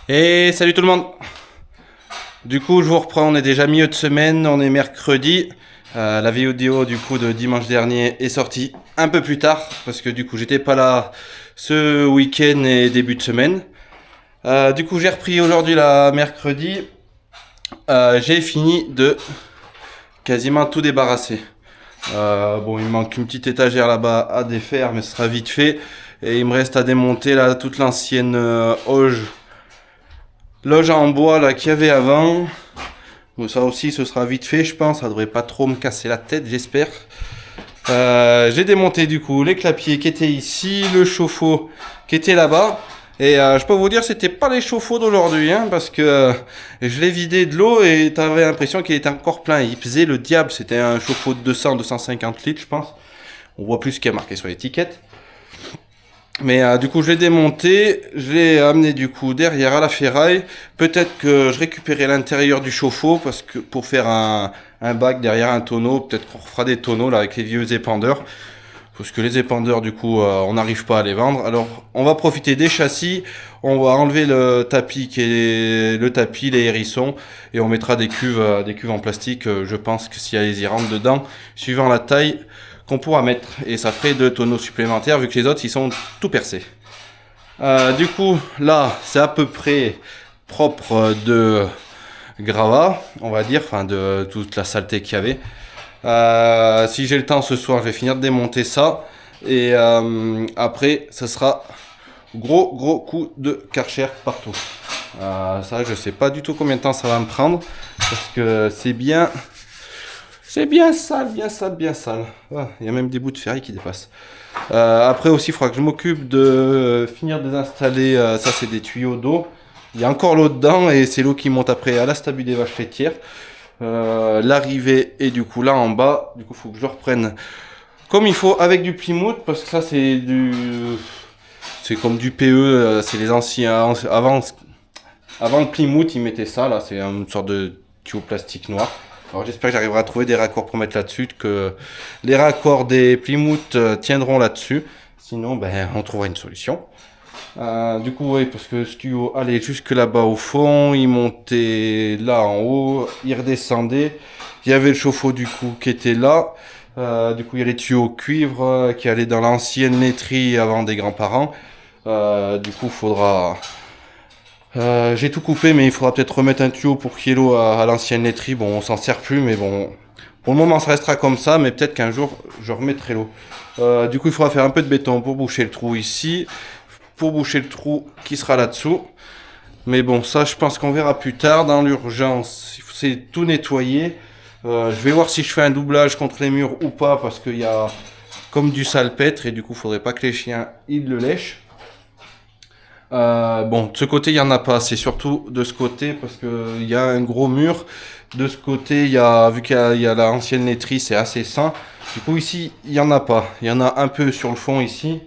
Et salut tout le monde. Du coup, je vous reprends, on est déjà milieu de semaine, on est mercredi. La vidéo du coup de dimanche dernier est sortie un peu plus tard parce que du coup j'étais pas là ce week-end et début de semaine. Du coup j'ai repris aujourd'hui la mercredi. J'ai fini de quasiment tout débarrasser. Bon, il me manque une petite étagère là-bas à défaire, mais ce sera vite fait. Et il me reste à démonter là toute l'ancienne loge en bois là qu'il y avait avant. Bon, ça aussi ce sera vite fait, je pense. Ça devrait pas trop me casser la tête, j'espère. J'ai démonté du coup les clapiers qui étaient ici, le chauffe-eau qui était là-bas. Et je peux vous dire, c'était pas les chauffe-eau d'aujourd'hui, hein, parce que je l'ai vidé de l'eau et t'avais l'impression qu'il était encore plein. Il pesait le diable, c'était un chauffe-eau de 200-250 litres, je pense. On voit plus ce qui est marqué sur l'étiquette. Mais du coup, je l'ai démonté, je l'ai amené du coup derrière à la ferraille. Peut-être que je récupérerai l'intérieur du chauffe-eau parce que pour faire un bac derrière un tonneau, peut-être qu'on fera des tonneaux là avec les vieux épandeurs. Parce que les épandeurs, du coup, on n'arrive pas à les vendre. Alors, on va profiter des châssis. On va enlever le tapis qui est le tapis, les hérissons, et on mettra des cuves en plastique. Je pense que s'il y a les rentrent dedans, suivant la taille qu'on pourra mettre, et ça ferait 2 tonneaux supplémentaires vu que les autres ils sont tout percés. Du coup, là, c'est à peu près propre de gravat, on va dire, enfin de toute la saleté qu'il y avait. Si j'ai le temps ce soir, je vais finir de démonter ça. Et après, ce sera gros coup de Karcher partout. Ça, je sais pas du tout combien de temps ça va me prendre. Parce que c'est bien sale, bien sale, bien sale. Il y a même des bouts de ferraille qui dépassent. Après aussi, il faudra que je m'occupe de finir de désinstaller. Ça, c'est des tuyaux d'eau. Il y a encore l'eau dedans et c'est l'eau qui monte après à la stabule des vaches laitières. L'arrivée est du coup là en bas. Du coup, il faut que je reprenne comme il faut avec du Plymouth parce que ça c'est comme du PE. C'est les anciens avant le Plymouth ils mettaient ça là. C'est une sorte de tuyau plastique noir. Alors j'espère que j'arriverai à trouver des raccords pour mettre là-dessus, que les raccords des Plymouth tiendront là-dessus. Sinon, ben, on trouvera une solution. Du coup, oui, parce que ce tuyau allait jusque là-bas au fond, il montait là en haut, il redescendait. Il y avait le chauffe-eau du coup qui était là. Du coup, il y a les tuyaux cuivre qui allaient dans l'ancienne laiterie avant des grands-parents. Du coup, faudra... j'ai tout coupé, mais il faudra peut-être remettre un tuyau pour qu'il y ait l'eau à l'ancienne laiterie. Bon, on s'en sert plus, mais bon, pour le moment, ça restera comme ça, mais peut-être qu'un jour, je remettrai l'eau. Du coup, il faudra faire un peu de béton pour boucher le trou ici, pour boucher le trou qui sera là-dessous. Mais bon, ça, je pense qu'on verra plus tard. Dans l'urgence, c'est tout nettoyer. Je vais voir si je fais un doublage contre les murs ou pas, parce qu'il y a comme du salpêtre, et du coup, il faudrait pas que les chiens, ils le lèchent. Bon, de ce côté, il n'y en a pas. C'est surtout de ce côté parce qu'il y a un gros mur. De ce côté, vu qu'il y a l'ancienne laiterie, c'est assez sain. Du coup, ici, il n'y en a pas. Il y en a un peu sur le fond ici.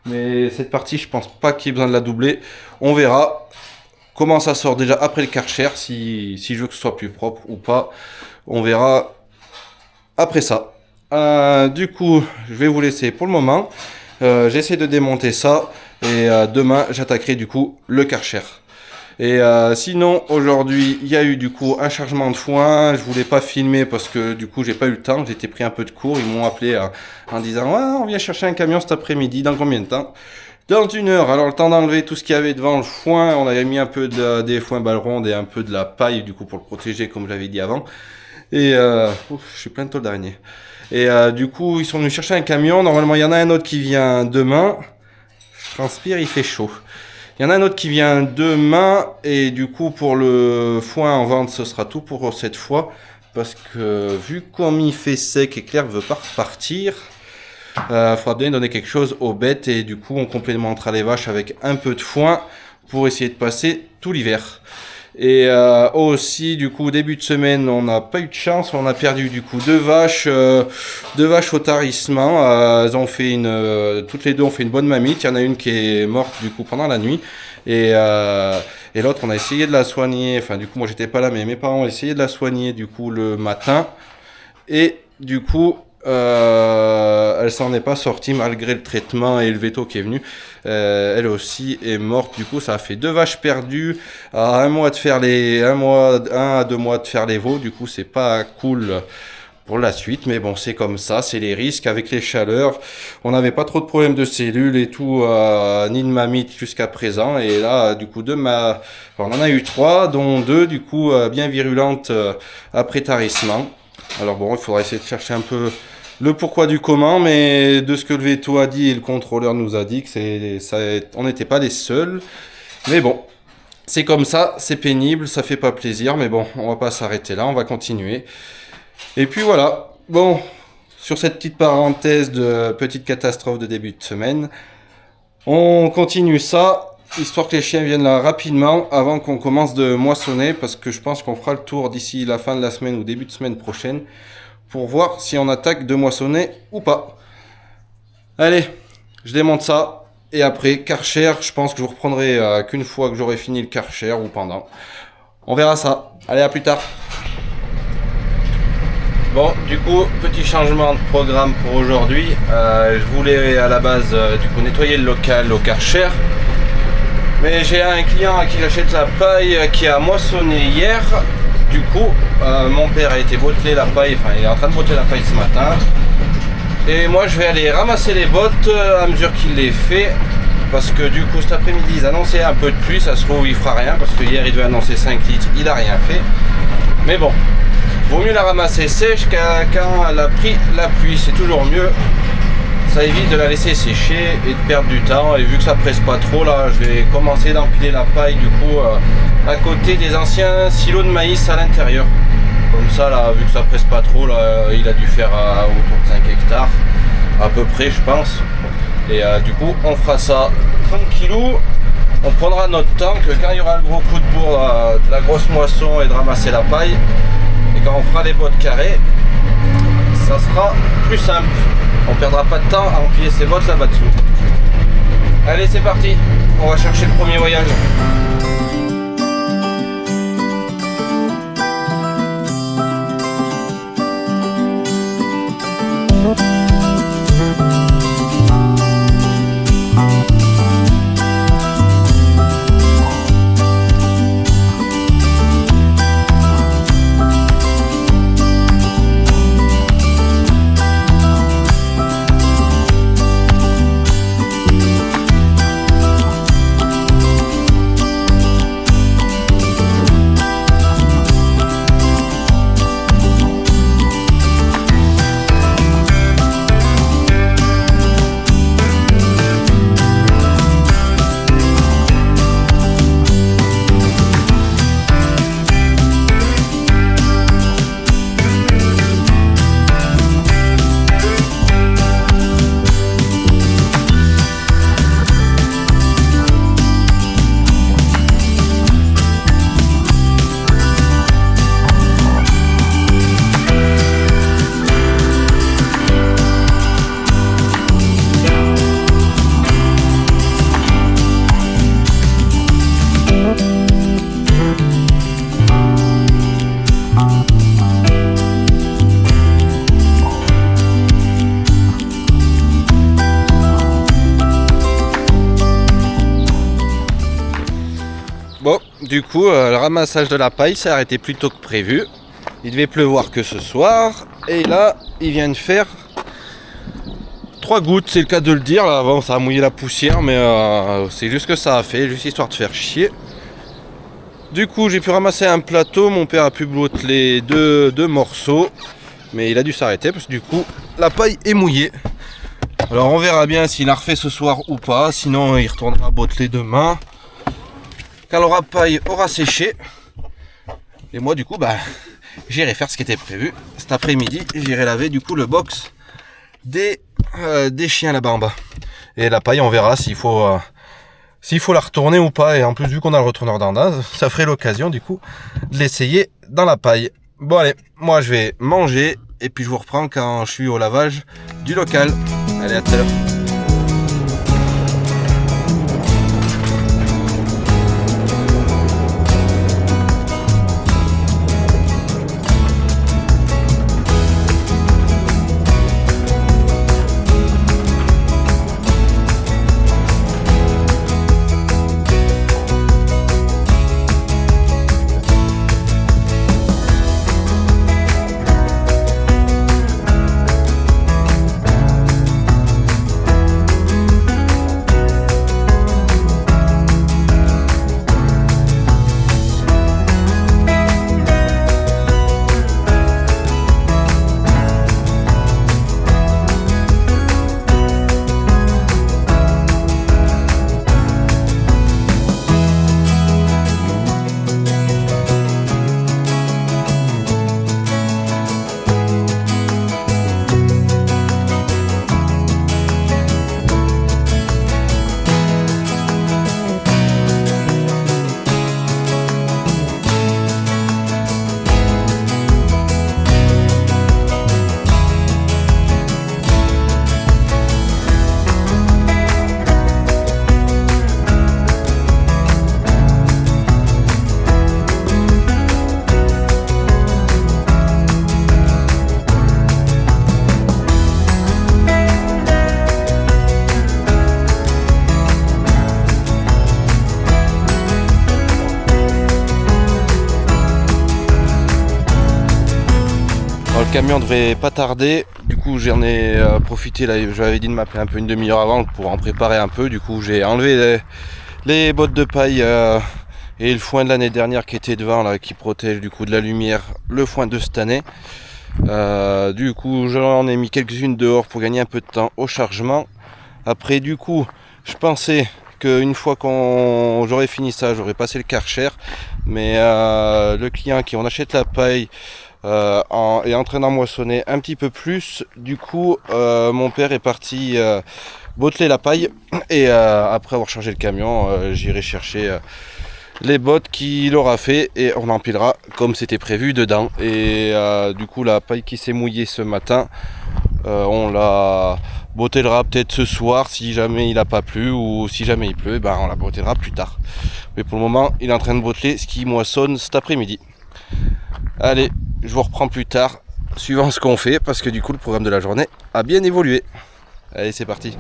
Mais cette partie, je pense pas qu'il y ait besoin de la doubler. On verra comment ça sort déjà après le Karcher. Si je veux que ce soit plus propre ou pas. On verra après ça. Du coup, je vais vous laisser pour le moment. J'essaie de démonter ça. Et demain, j'attaquerai du coup le Karcher. Et sinon, aujourd'hui, il y a eu du coup un chargement de foin. Je voulais pas filmer parce que du coup, j'ai pas eu le temps. J'étais pris un peu de cours. Ils m'ont appelé en disant ouais, on vient chercher un camion cet après-midi. Dans combien de temps? Dans 1 heure. Alors, le temps d'enlever tout ce qu'il y avait devant le foin. On avait mis un peu des foins balles rondes et un peu de la paille du coup pour le protéger, comme j'avais dit avant. Et je suis plein de tôles d'araignée. Et du coup, ils sont venus chercher un camion. Normalement, il y en a un autre qui vient demain. Je transpire, il fait chaud. Il y en a un autre qui vient demain. Et du coup, pour le foin en vente, ce sera tout pour cette fois. Parce que vu comme il fait sec et Claire ne veut pas repartir, il faudra bien donner quelque chose aux bêtes. Et du coup, on complémentera les vaches avec un peu de foin pour essayer de passer tout l'hiver. Et aussi, du coup, début de semaine, on n'a pas eu de chance. On a perdu, du coup, 2 vaches au tarissement. Elles ont fait toutes les deux ont fait une bonne mamite. Il y en a une qui est morte, du coup, pendant la nuit. Et l'autre, on a essayé de la soigner. Enfin, du coup, moi, j'étais pas là, mais mes parents ont essayé de la soigner, du coup, le matin. Et du coup, elle s'en est pas sortie malgré le traitement et le veto qui est venu. Elle aussi est morte. Du coup, ça a fait 2 vaches perdues à 1 mois de faire les 1 à 2 mois de faire les veaux. Du coup, c'est pas cool pour la suite, mais bon, c'est comme ça, c'est les risques avec les chaleurs. On n'avait pas trop de problèmes de cellules et tout, ni de mammites jusqu'à présent. Et là, du coup, on en a eu 3, dont 2, du coup, bien virulentes après tarissement. Alors bon, il faudra essayer de chercher un peu le pourquoi du comment, mais de ce que le veto a dit et le contrôleur nous a dit, on n'était pas les seuls. Mais bon, c'est comme ça, c'est pénible, ça fait pas plaisir, mais bon, on va pas s'arrêter là, on va continuer. Et puis voilà, bon, sur cette petite parenthèse de petite catastrophe de début de semaine, on continue ça, histoire que les chiens viennent là rapidement avant qu'on commence de moissonner, parce que je pense qu'on fera le tour d'ici la fin de la semaine ou début de semaine prochaine, pour voir si on attaque de moissonner ou pas. Allez, je démonte ça, et après, Karcher, je pense que je vous reprendrai qu'une fois que j'aurai fini le Karcher ou pendant. On verra ça. Allez, à plus tard. Bon, du coup, petit changement de programme pour aujourd'hui. Je voulais à la base nettoyer le local au Karcher. Mais j'ai un client à qui j'achète la paille qui a moissonné hier. Du coup, mon père a été botteler la paille, enfin il est en train de botter la paille ce matin. Et moi je vais aller ramasser les bottes à mesure qu'il les fait. Parce que du coup cet après-midi ils annonçaient un peu de pluie, ça se trouve il fera rien. Parce que hier il devait annoncer 5 litres, il a rien fait. Mais bon. Vaut mieux la ramasser sèche quand elle a pris la pluie, c'est toujours mieux. Ça évite de la laisser sécher et de perdre du temps. Et vu que ça presse pas trop, là, je vais commencer d'empiler la paille du coup à côté des anciens silos de maïs à l'intérieur. Comme ça, là, vu que ça presse pas trop, là, il a dû faire autour de 5 hectares, à peu près, je pense. Et du coup, on fera ça tranquillou. On prendra notre temps que quand il y aura le gros coup de bourre de la grosse moisson et de ramasser la paille. Et quand on fera les bottes carrées, ça sera plus simple. On perdra pas de temps à empiler ces bottes là-bas dessous. Allez, c'est parti. On va chercher le premier voyage. Bon, du coup, le ramassage de la paille s'est arrêté plus tôt que prévu. Il devait pleuvoir que ce soir. Et là, il vient de faire 3 gouttes, c'est le cas de le dire. Là, avant, ça a mouillé la poussière, mais c'est juste ce que ça a fait, juste histoire de faire chier. Du coup, j'ai pu ramasser un plateau. Mon père a pu botteler deux morceaux. Mais il a dû s'arrêter parce que du coup, la paille est mouillée. Alors, on verra bien s'il a refait ce soir ou pas. Sinon, il retournera botteler demain. Quand la paille aura séché, et moi du coup j'irai faire ce qui était prévu. Cet après-midi, j'irai laver du coup le box des chiens là-bas en bas. Et la paille, on verra s'il faut la retourner ou pas. Et en plus, vu qu'on a le retourneur d'Andaz, ça ferait l'occasion du coup de l'essayer dans la paille. Bon allez, moi je vais manger et puis je vous reprends quand je suis au lavage du local. Allez, à tout à l'heure. camion devrait pas tarder. Du coup j'en ai profité, là, je l'avais dit de m'appeler un peu une demi-heure avant pour en préparer un peu. Du coup j'ai enlevé les bottes de paille et le foin de l'année dernière qui était devant là, qui protège du coup de la lumière, le foin de cette année. Du coup j'en ai mis quelques-unes dehors pour gagner un peu de temps au chargement. Après du coup je pensais qu'une fois qu'on j'aurais fini ça, j'aurais passé le Karcher, mais le client qui on achète la paille est en train d'en moissonner un petit peu plus. Du coup mon père est parti botteler la paille et après avoir chargé le camion j'irai chercher les bottes qu'il aura fait et on empilera comme c'était prévu dedans. Et du coup la paille qui s'est mouillée ce matin, on la bottellera peut-être ce soir si jamais il n'a pas plu, ou si jamais il pleut, on la bottellera plus tard. Mais pour le moment il est en train de botter ce qui moissonne cet après-midi. Allez, je vous reprends plus tard suivant ce qu'on fait, parce que du coup le programme de la journée a bien évolué. Allez, c'est parti.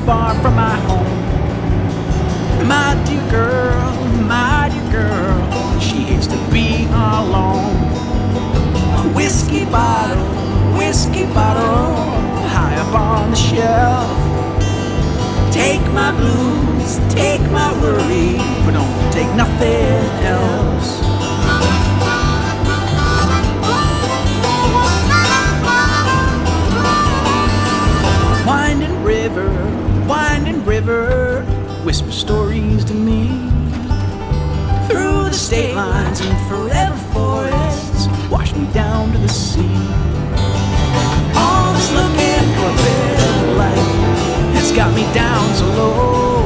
Far from my home, my dear girl, she hates to be alone. Whiskey bottle, high up on the shelf. Take my blues, take my worry, but don't take nothing else. Winding river, whisper stories to me. Through the state lines and forever forests, wash me down to the sea. Always looking for a bit of light, it's got me down so low.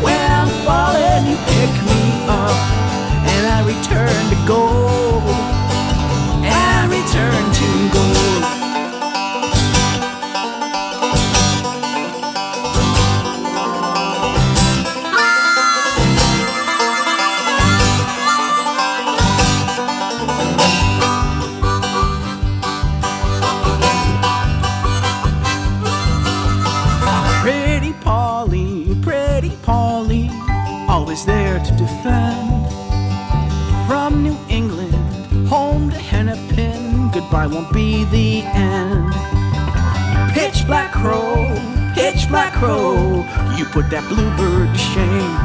When I'm falling, you pick me up, and I return to gold, and I return to gold. Always there to defend. From New England, home to Hennepin, goodbye won't be the end. Pitch black crow, you put that bluebird to shame.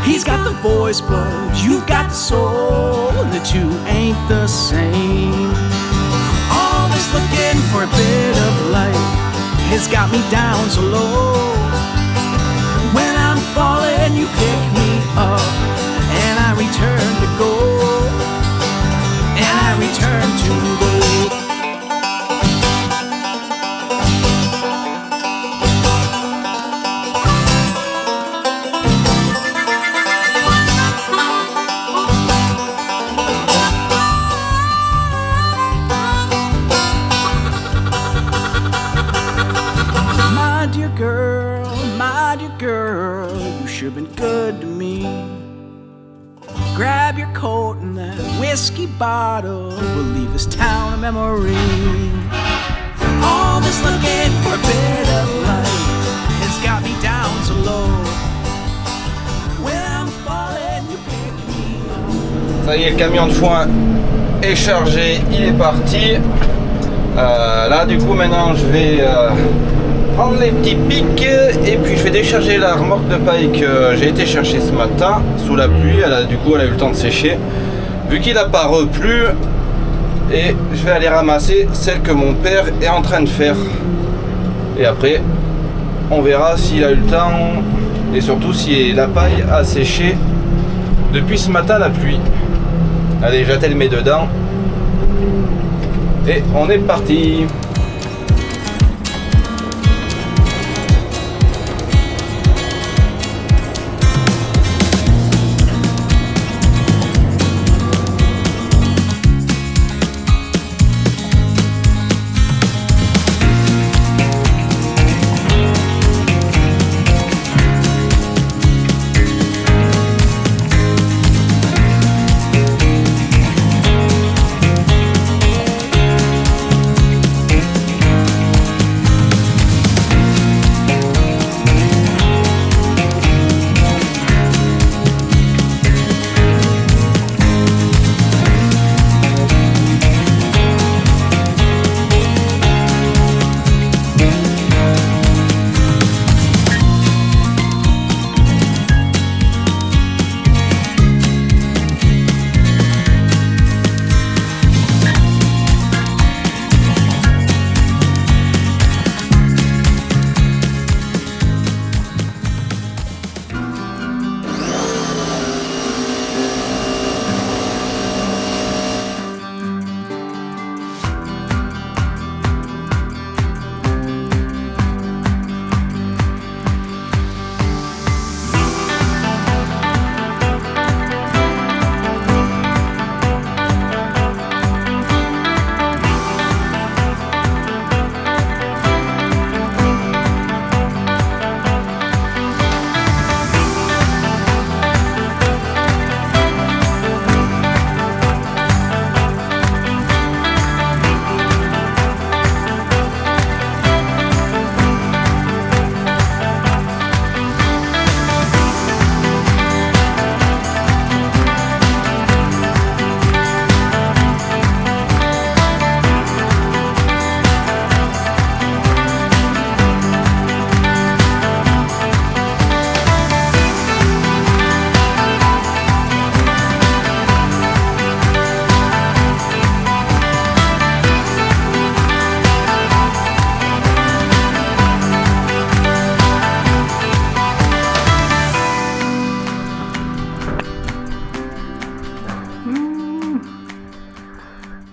He's got the voice, but you've got the soul, and the two ain't the same. Always looking for a bit of light, it's got me down so low. When I'm falling, you pick me up, and I return to gold, and I return to gold. My dear girl, you sure been good to me. Grab your coat and that whiskey bottle, we'll leave this town a memory. Always looking for a bit of light, it's got me down so low. When I'm falling, you pick me up. Ça y est, le camion de foin est chargé, il est parti. Là du coup maintenant je vais prendre les petits pics et puis je vais décharger la remorque de paille que j'ai été chercher ce matin sous la pluie. Du coup elle a eu le temps de sécher vu qu'il n'a pas replu, et je vais aller ramasser celle que mon père est en train de faire, et après on verra s'il a eu le temps et surtout si la paille a séché depuis ce matin la pluie. Allez, j'attelle mes dedans et on est parti.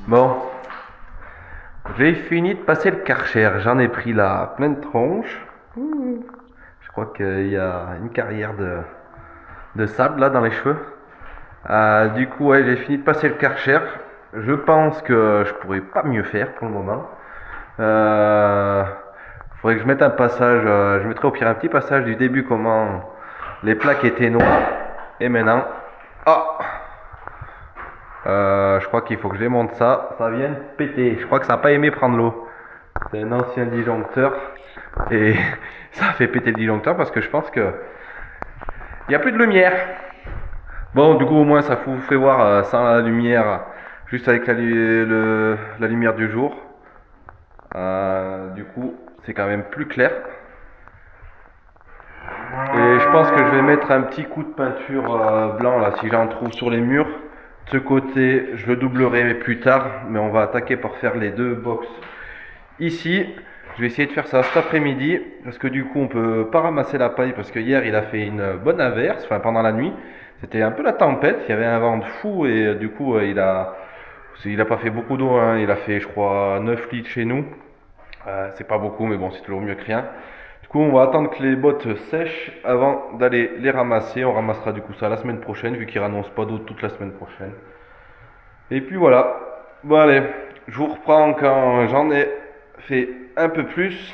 Bon, j'ai fini de passer le Karcher, j'en ai pris la pleine tronche. Je crois qu'il y a une carrière de sable là dans les cheveux. Du coup, ouais, j'ai fini de passer le Karcher. Je pense que je pourrais pas mieux faire pour le moment. Faudrait que je mette un passage, je mettrai au pire un petit passage du début comment les plaques étaient noires. Et maintenant, je crois qu'il faut que je démonte ça. Ça vient de péter. Je crois que ça n'a pas aimé prendre l'eau. C'est un ancien disjoncteur. Et ça a fait péter le disjoncteur parce que je pense que il n'y a plus de lumière. Bon, du coup, au moins, ça vous fait voir sans la lumière, juste avec la lumière du jour. Du coup, c'est quand même plus clair. Et je pense que je vais mettre un petit coup de peinture blanc là, si j'en trouve sur les murs. De ce côté, je le doublerai plus tard, mais on va attaquer par faire les deux box ici. Je vais essayer de faire ça cet après-midi, parce que du coup, on peut pas ramasser la paille, parce que hier, il a fait une bonne averse, enfin pendant la nuit. C'était un peu la tempête, il y avait un vent de fou, et du coup, il a pas fait beaucoup d'eau, hein. Il a fait, je crois, 9 litres chez nous. C'est pas beaucoup, mais bon, c'est toujours mieux que rien. Du coup, on va attendre que les bottes sèchent avant d'aller les ramasser. On ramassera du coup ça la semaine prochaine, vu qu'ils n'annoncent pas d'eau toute la semaine prochaine. Et puis voilà. Bon allez, je vous reprends quand j'en ai fait un peu plus.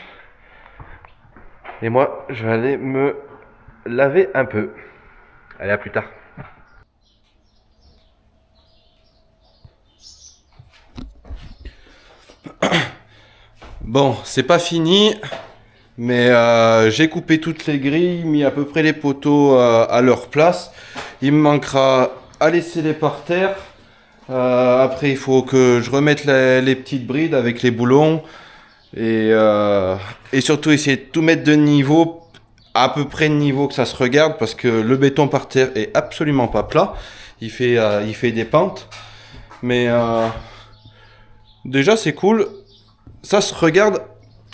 Et moi, je vais aller me laver un peu. Allez, à plus tard. Bon, c'est pas fini. Mais j'ai coupé toutes les grilles, mis à peu près les poteaux à leur place. Il me manquera à laisser les par terre. Après, il faut que je remette les petites brides avec les boulons. Et surtout essayer de tout mettre de niveau, à peu près de niveau que ça se regarde. Parce que le béton par terre est absolument pas plat. Il fait des pentes. Mais déjà, c'est cool. Ça se regarde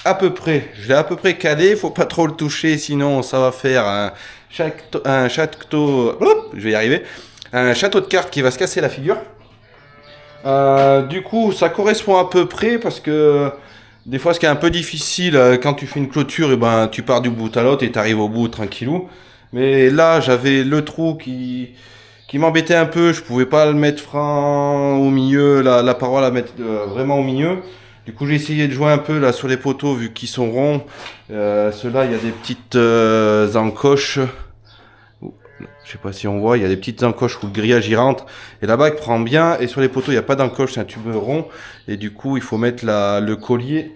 à peu près, je l'ai à peu près calé, faut pas trop le toucher, sinon ça va faire un château, je vais y arriver, un château de cartes qui va se casser la figure. Du coup, ça correspond à peu près parce que des fois, ce qui est un peu difficile quand tu fais une clôture, et ben tu pars du bout à l'autre et tu arrives au bout tranquillou. Mais là, j'avais le trou qui m'embêtait un peu, je pouvais pas le mettre franc au milieu, la paroi la mettre vraiment au milieu. Du coup, j'ai essayé de jouer un peu là sur les poteaux vu qu'ils sont ronds. Ceux-là, il y a des petites encoches. Je sais pas si on voit, il y a des petites encoches où le grillage y rentre. Et la bague prend bien. Et sur les poteaux, il n'y a pas d'encoche, c'est un tube rond. Et du coup, il faut mettre le collier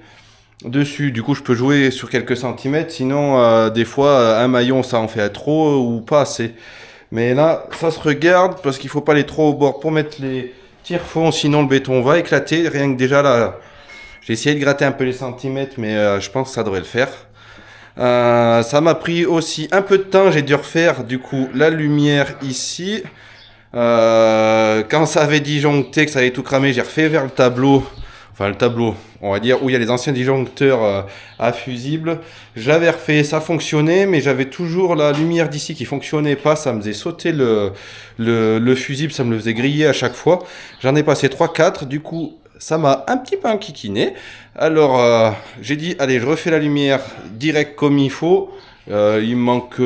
dessus. Du coup, je peux jouer sur quelques centimètres. Sinon, des fois, un maillon, ça en fait trop ou pas assez. Mais là, ça se regarde parce qu'il faut pas aller trop au bord pour mettre les tire-fonds. Sinon, le béton va éclater. Rien que déjà là... J'ai essayé de gratter un peu les centimètres, mais je pense que ça devrait le faire. Ça m'a pris aussi un peu de temps. J'ai dû refaire du coup la lumière ici. Quand ça avait disjoncté, que ça avait tout cramé, j'ai refait vers le tableau. Enfin le tableau, on va dire, où il y a les anciens disjoncteurs à fusibles. Je l'avais refait, ça fonctionnait, mais j'avais toujours la lumière d'ici qui fonctionnait pas. Ça me faisait sauter le fusible, ça me le faisait griller à chaque fois. J'en ai passé 3-4, du coup... Ça m'a un petit peu enquiquiné. Alors, j'ai dit, allez, je refais la lumière direct comme il faut. Il me manque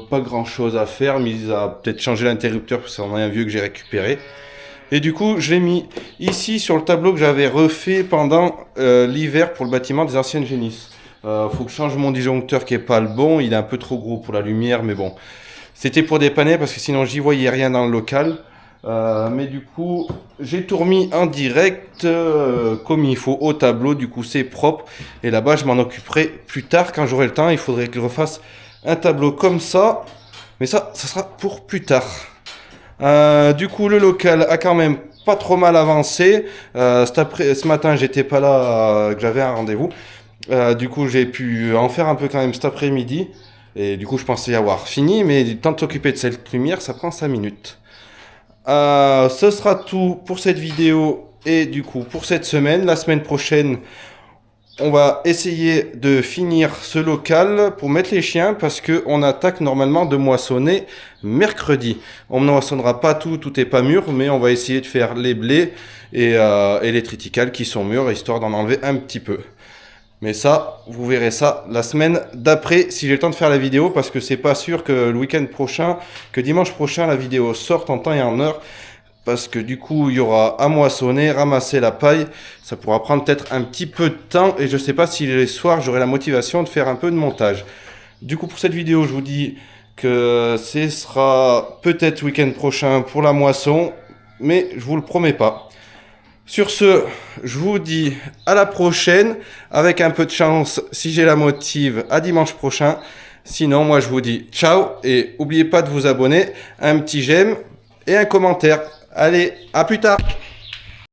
pas grand chose à faire, mis à peut-être changer l'interrupteur, parce que c'en est un vieux que j'ai récupéré. Et du coup, je l'ai mis ici sur le tableau que j'avais refait pendant l'hiver pour le bâtiment des anciennes génisses. Faut que je change mon disjoncteur qui est pas le bon. Il est un peu trop gros pour la lumière, mais bon. C'était pour dépanner parce que sinon j'y voyais rien dans le local. Mais du coup, j'ai tout remis en direct comme il faut au tableau. Du coup, c'est propre. Et là-bas, je m'en occuperai plus tard quand j'aurai le temps. Il faudrait que je refasse un tableau comme ça. Mais ça sera pour plus tard. Du coup, le local a quand même pas trop mal avancé. Ce matin, j'étais pas là, que j'avais un rendez-vous. Du coup, j'ai pu en faire un peu quand même cet après-midi. Et du coup, je pensais avoir fini. Mais le temps de s'occuper de cette lumière, ça prend 5 minutes. Ce sera tout pour cette vidéo et du coup pour cette semaine. La semaine prochaine, on va essayer de finir ce local pour mettre les chiens parce qu'on attaque normalement de moissonner mercredi. On ne moissonnera pas tout, tout est pas mûr, mais on va essayer de faire les blés et les triticales qui sont mûrs, histoire d'en enlever un petit peu. Mais ça, vous verrez ça la semaine d'après si j'ai le temps de faire la vidéo, parce que c'est pas sûr que le week-end prochain, que dimanche prochain la vidéo sorte en temps et en heure, parce que du coup il y aura à moissonner, ramasser la paille, ça pourra prendre peut-être un petit peu de temps et je sais pas si les soirs j'aurai la motivation de faire un peu de montage. Du coup pour cette vidéo je vous dis que ce sera peut-être week-end prochain pour la moisson, mais je vous le promets pas. Sur ce, je vous dis à la prochaine, avec un peu de chance, si j'ai la motive, à dimanche prochain. Sinon, moi je vous dis ciao et n'oubliez pas de vous abonner, un petit j'aime et un commentaire. Allez, à plus tard!